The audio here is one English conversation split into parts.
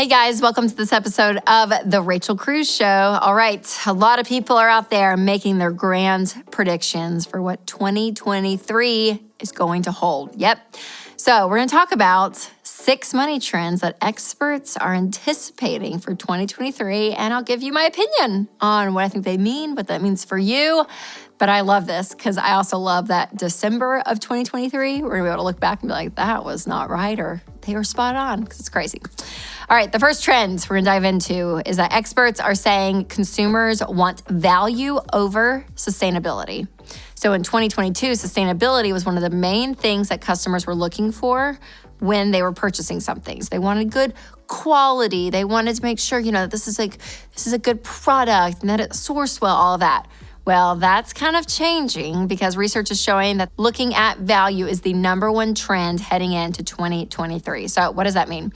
Hey guys, welcome to this episode of The Rachel Cruze Show. All right, a lot of people are out there making their grand predictions for what 2023 is going to hold. Yep. So we're going to talk about 6 money trends that experts are anticipating for 2023, and I'll give you my opinion on what I think they mean, what that means for you. But I love this because I also love that December of 2023, we're going to be able to look back and be like, that was not right, or they were spot on, because it's crazy. All right, the first trend we're going to dive into is that experts are saying consumers want value over sustainability. So in 2022, sustainability was one of the main things that customers were looking for when they were purchasing something. So they wanted good quality. They wanted to make sure, that this is a good product and that it's sourced well, all of that. Well, that's kind of changing because research is showing that looking at value is the number one trend heading into 2023. So what does that mean?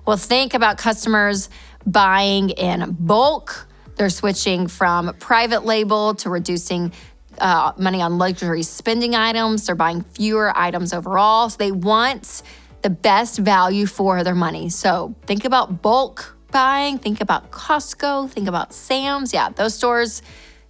Well, think about customers buying in bulk. They're switching from private label to reducing money on luxury spending items. They're buying fewer items overall. So they want the best value for their money. So think about bulk buying, think about Costco, think about Sam's. Yeah, those stores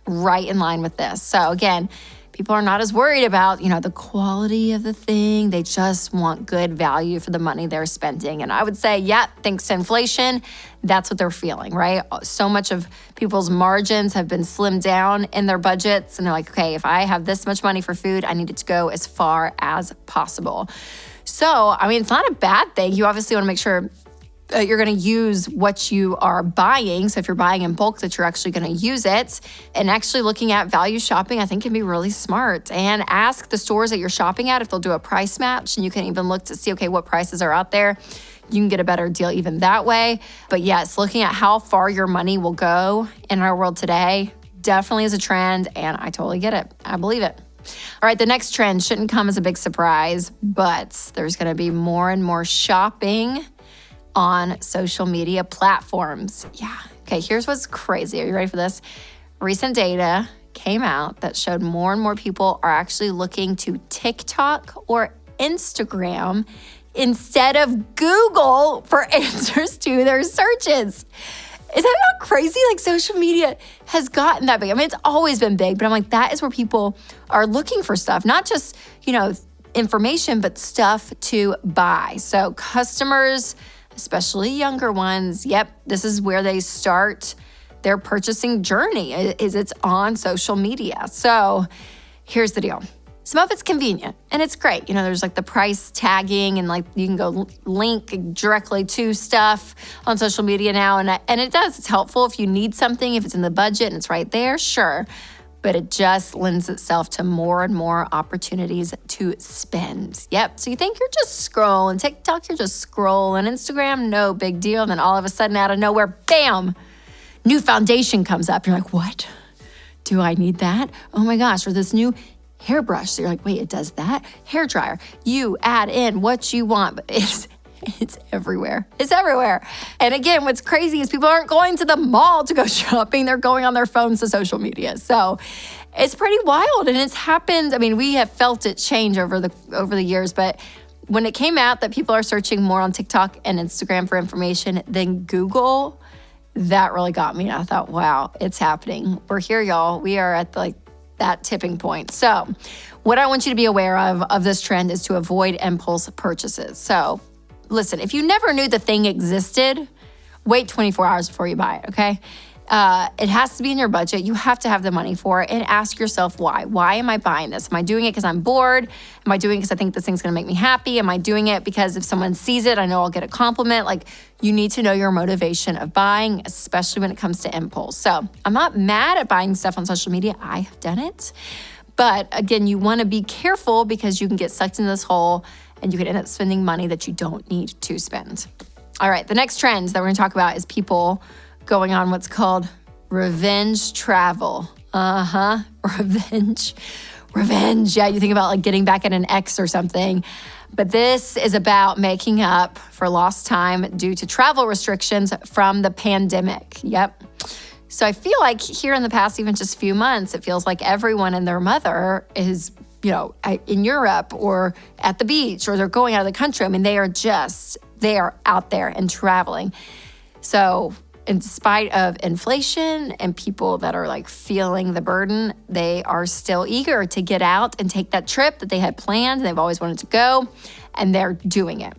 right in line with this. So again, people are not as worried about, the quality of the thing. They just want good value for the money they're spending. And I would say, thanks to inflation, that's what they're feeling, right? So much of people's margins have been slimmed down in their budgets. And they're like, okay, if I have this much money for food, I need it to go as far as possible. So, it's not a bad thing. You obviously want to make sure you're going to use what you are buying. So if you're buying in bulk, that you're actually going to use it. And actually looking at value shopping, I think can be really smart. And ask the stores that you're shopping at if they'll do a price match. And you can even look to see, okay, what prices are out there. You can get a better deal even that way. But yes, looking at how far your money will go in our world today definitely is a trend. And I totally get it. I believe it. All right, the next trend shouldn't come as a big surprise, but there's going to be more and more shopping on social media platforms. Yeah. Okay, here's what's crazy. Are you ready for this? Recent data came out that showed more and more people are actually looking to TikTok or Instagram instead of Google for answers to their searches. Is that not crazy? Like, social media has gotten that big. It's always been big, but I'm like, that is where people are looking for stuff, not just, information, but stuff to buy. So customers, especially younger ones, this is where they start their purchasing journey, is it's on social media. So here's the deal. Some of it's convenient and it's great. There's like the price tagging and like you can go link directly to stuff on social media now. And it's helpful if you need something, if it's in the budget and it's right there, sure. But it just lends itself to more and more opportunities to spend. Yep, so you think you're just scrolling. TikTok, you're just scrolling. Instagram, no big deal. And then all of a sudden, out of nowhere, bam, new foundation comes up. You're like, what? Do I need that? Oh my gosh, or this new hairbrush. So you're like, wait, it does that? Hair dryer. You add in what you want, but it's everywhere. It's everywhere. And again, what's crazy is people aren't going to the mall to go shopping. They're going on their phones to social media. So it's pretty wild. And it's happened. We have felt it change over the years. But when it came out that people are searching more on TikTok and Instagram for information than Google, that really got me. I thought, wow, it's happening. We're here, y'all. We are at that tipping point. So what I want you to be aware of this trend is to avoid impulse purchases. So listen, if you never knew the thing existed, wait 24 hours before you buy it, okay? It has to be in your budget. You have to have the money for it, and ask yourself why. Why am I buying this? Am I doing it because I'm bored? Am I doing it because I think this thing's gonna make me happy? Am I doing it because if someone sees it, I know I'll get a compliment? Like, you need to know your motivation of buying, especially when it comes to impulse. So I'm not mad at buying stuff on social media. I have done it. But again, you wanna be careful because you can get sucked into this hole and you could end up spending money that you don't need to spend. All right, the next trend that we're gonna talk about is people going on what's called revenge travel. Revenge. Yeah, you think about like getting back at an ex or something. But this is about making up for lost time due to travel restrictions from the pandemic. Yep. So I feel like here in the past, even just a few months, it feels like everyone and their mother is, in Europe or at the beach, or they're going out of the country. They are out there and traveling. So in spite of inflation and people that are like feeling the burden, they are still eager to get out and take that trip that they had planned and they've always wanted to go, and they're doing it.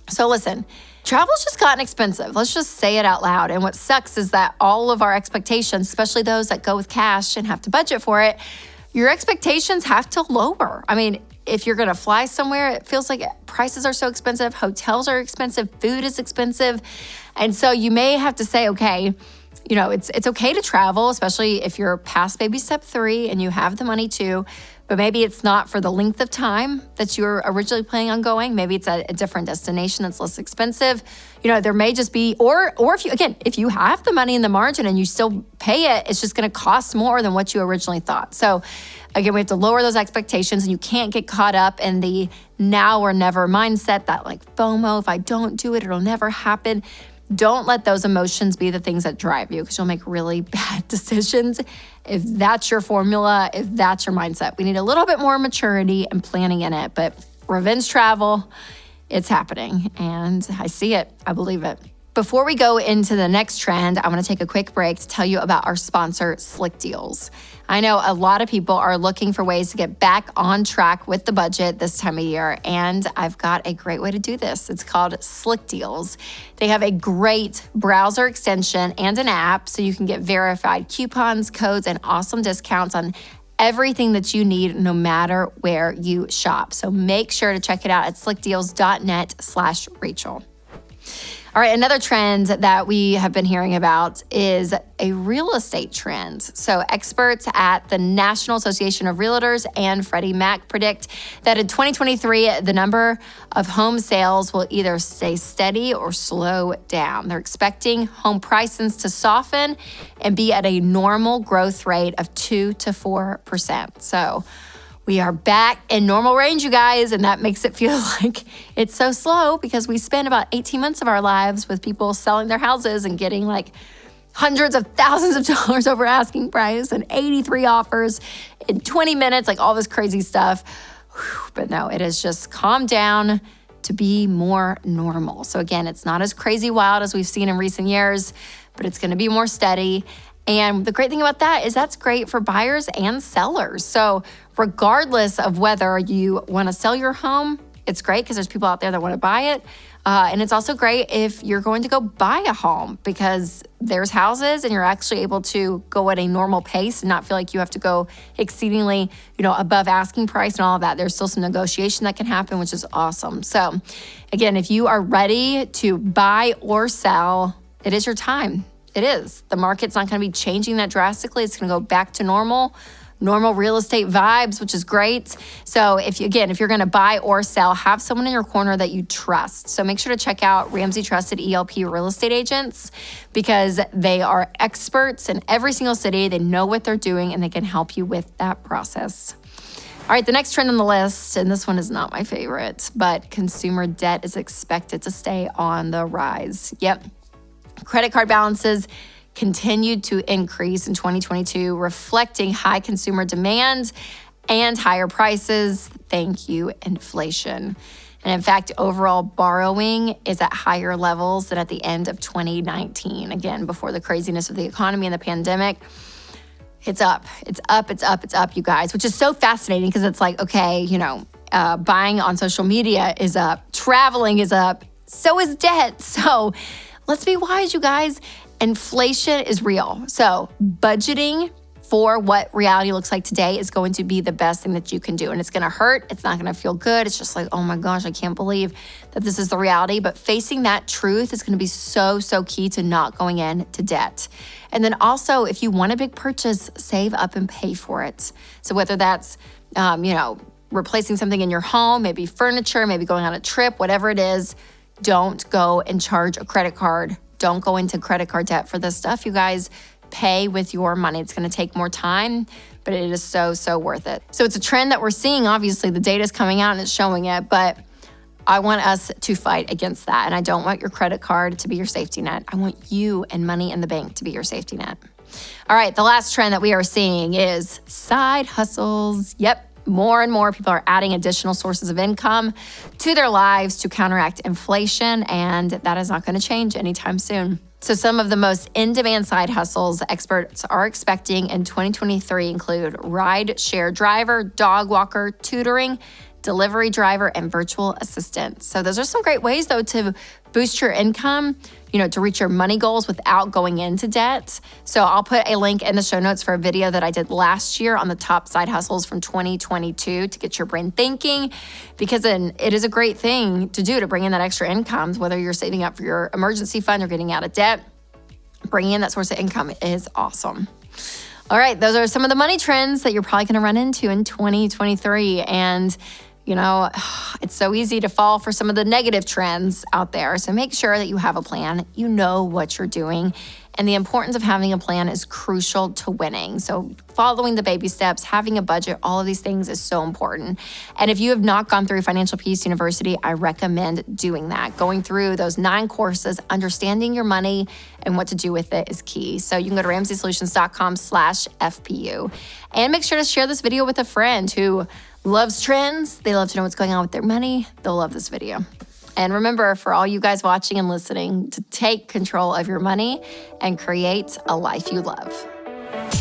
So listen, travel's just gotten expensive. Let's just say it out loud. And what sucks is that all of our expectations, especially those that go with cash and have to budget for it, your expectations have to lower. I mean, if you're gonna fly somewhere, it feels like prices are so expensive, hotels are expensive, food is expensive. And so you may have to say, okay, you know, it's okay to travel, especially if you're past baby step 3 and you have the money to, but maybe it's not for the length of time that you were originally planning on going. Maybe it's at a different destination that's less expensive. You know, there may just be, or if you have the money in the margin and you still pay it, it's just gonna cost more than what you originally thought. So again, we have to lower those expectations, and you can't get caught up in the now or never mindset, that like FOMO, if I don't do it, it'll never happen. Don't let those emotions be the things that drive you, because you'll make really bad decisions if that's your formula, if that's your mindset. We need a little bit more maturity and planning in it, but revenge travel, it's happening, and I see it, I believe it. Before we go into the next trend, I want to take a quick break to tell you about our sponsor, Slick Deals. I know a lot of people are looking for ways to get back on track with the budget this time of year, and I've got a great way to do this. It's called Slick Deals. They have a great browser extension and an app, so you can get verified coupons, codes, and awesome discounts on everything that you need, no matter where you shop. So make sure to check it out at slickdeals.net/Rachel. All right, another trend that we have been hearing about is a real estate trend. So experts at the National Association of Realtors and Freddie Mac predict that in 2023, the number of home sales will either stay steady or slow down. They're expecting home prices to soften and be at a normal growth rate of 2 to 4%. So we are back in normal range, you guys, and that makes it feel like it's so slow because we spend about 18 months of our lives with people selling their houses and getting like hundreds of thousands of dollars over asking price and 83 offers in 20 minutes, like all this crazy stuff. But no, it has just calmed down to be more normal. So again, it's not as crazy wild as we've seen in recent years, but it's going to be more steady. And the great thing about that is that's great for buyers and sellers. So regardless of whether you want to sell your home, it's great because there's people out there that want to buy it. And it's also great if you're going to go buy a home, because there's houses and you're actually able to go at a normal pace and not feel like you have to go exceedingly, above asking price and all of that. There's still some negotiation that can happen, which is awesome. So again, if you are ready to buy or sell, it is your time. It is. The market's not going to be changing that drastically. It's going to go back to normal real estate vibes, which is great. So if you're going to buy or sell, have someone in your corner that you trust. So make sure to check out Ramsey Trusted ELP Real Estate Agents, because they are experts in every single city. They know what they're doing and they can help you with that process. All right, the next trend on the list, and this one is not my favorite, but consumer debt is expected to stay on the rise. Yep. Credit card balances continued to increase in 2022, reflecting high consumer demand and higher prices. Thank you, inflation. And in fact, overall borrowing is at higher levels than at the end of 2019. Again, before the craziness of the economy and the pandemic. It's up, you guys, which is so fascinating because it's like, okay, buying on social media is up, traveling is up, so is debt. So let's be wise, you guys. Inflation is real. So budgeting for what reality looks like today is going to be the best thing that you can do. And it's going to hurt. It's not going to feel good. It's just like, oh my gosh, I can't believe that this is the reality. But facing that truth is going to be so, so key to not going into debt. And then also, if you want a big purchase, save up and pay for it. So whether that's, replacing something in your home, maybe furniture, maybe going on a trip, whatever it is, don't go and charge a credit card. Don't go into credit card debt for this stuff. You guys, pay with your money. It's going to take more time, but it is so, so worth it. So it's a trend that we're seeing. Obviously, the data is coming out and it's showing it, but I want us to fight against that. And I don't want your credit card to be your safety net. I want you and money in the bank to be your safety net. All right, the last trend that we are seeing is side hustles. Yep. More and more people are adding additional sources of income to their lives to counteract inflation, and that is not going to change anytime soon. So some of the most in-demand side hustles experts are expecting in 2023 include ride-share driver, dog walker, tutoring, delivery driver, and virtual assistant. So those are some great ways, though, to boost your income, to reach your money goals without going into debt. So I'll put a link in the show notes for a video that I did last year on the top side hustles from 2022 to get your brain thinking, because then it is a great thing to do to bring in that extra income, whether you're saving up for your emergency fund or getting out of debt. Bringing in that source of income is awesome. All right, those are some of the money trends that you're probably going to run into in 2023. And it's so easy to fall for some of the negative trends out there. So make sure that you have a plan. You know what you're doing. And the importance of having a plan is crucial to winning. So following the baby steps, having a budget, all of these things is so important. And if you have not gone through Financial Peace University, I recommend doing that. Going through those 9 courses, understanding your money and what to do with it is key. So you can go to ramseysolutions.com/FPU. And make sure to share this video with a friend who loves trends. They love to know what's going on with their money. They'll love this video. And remember, for all you guys watching and listening, to take control of your money and create a life you love.